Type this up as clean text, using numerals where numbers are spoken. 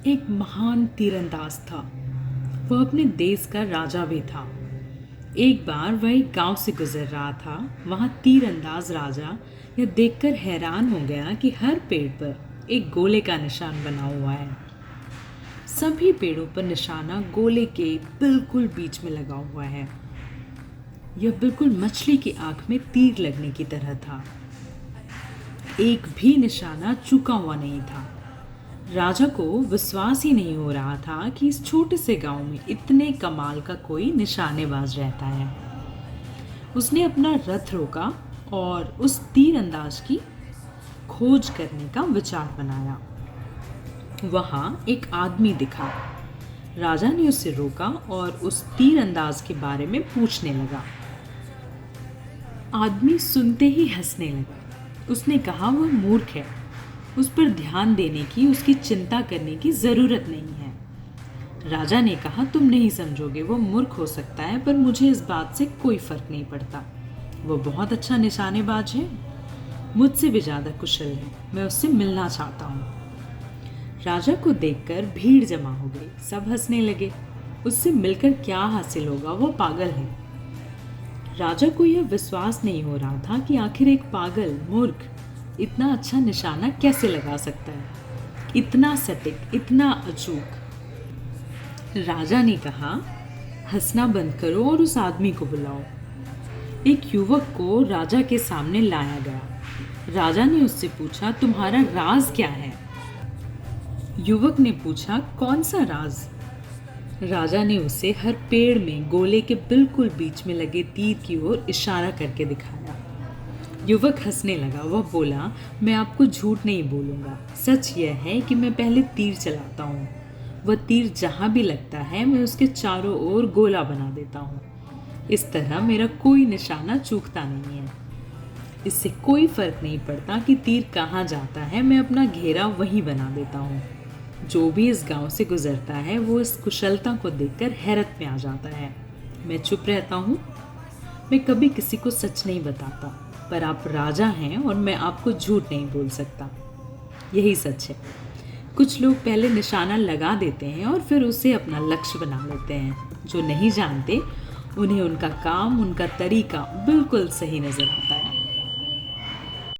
एक महान तीरंदाज था। वह अपने देश का राजा भी था। एक बार वह एक गांव से गुजर रहा था। वहां तीरंदाज राजा यह देखकर हैरान हो गया कि हर पेड़ पर एक गोले का निशान बना हुआ है। सभी पेड़ों पर निशाना गोले के बिल्कुल बीच में लगा हुआ है। यह बिल्कुल मछली की आंख में तीर लगने की तरह था। एक भी निशाना चूका हुआ नहीं था। राजा को विश्वास ही नहीं हो रहा था कि इस छोटे से गांव में इतने कमाल का कोई निशानेबाज रहता है। उसने अपना रथ रोका और उस तीरंदाज की खोज करने का विचार बनाया। वहां एक आदमी दिखा। राजा ने उसे रोका और उस तीरंदाज के बारे में पूछने लगा। आदमी सुनते ही हंसने लगा। उसने कहा वह मूर्ख है, उस पर ध्यान देने की, उसकी चिंता करने की जरूरत नहीं है। राजा ने कहा तुम नहीं समझोगे, वो मूर्ख हो सकता है पर मुझे इस बात से कोई फर्क नहीं पड़ता। वो बहुत अच्छा निशानेबाज है, मुझसे भी ज्यादा कुशल है। मैं उससे मिलना चाहता हूँ। राजा को देखकर भीड़ जमा हो गई। सब हंसने लगे। उससे मिलकर क्या हासिल होगा, वो पागल है। राजा को यह विश्वास नहीं हो रहा था कि आखिर एक पागल मूर्ख इतना अच्छा निशाना कैसे लगा सकता है, इतना सटीक, इतना अचूक। राजा ने कहा हंसना बंद करो और उस आदमी को बुलाओ। एक युवक को राजा के सामने लाया गया। राजा ने उससे पूछा तुम्हारा राज क्या है? युवक ने पूछा कौन सा राज? राजा ने उसे हर पेड़ में गोले के बिल्कुल बीच में लगे तीर की ओर इशारा करके दिखाया। युवक हंसने लगा। वह बोला मैं आपको झूठ नहीं बोलूँगा। सच यह है कि मैं पहले तीर चलाता हूँ। वह तीर जहाँ भी लगता है मैं उसके चारों ओर गोला बना देता हूँ। इस तरह मेरा कोई निशाना चूकता नहीं है। इससे कोई फर्क नहीं पड़ता कि तीर कहाँ जाता है, मैं अपना घेरा वहीं बना देता हूँ। जो भी इस गांव से गुजरता है वो इस कुशलता को देखकर हैरत में आ जाता है। मैं चुप रहता हूँ। मैं कभी किसी को सच नहीं बताता, पर आप राजा हैं और मैं आपको झूठ नहीं बोल सकता। यही सच है। कुछ लोग पहले निशाना लगा देते हैं और फिर उसे अपना लक्ष्य बना लेते हैं। जो नहीं जानते उन्हें उनका काम, उनका तरीका बिल्कुल सही नजर आता है।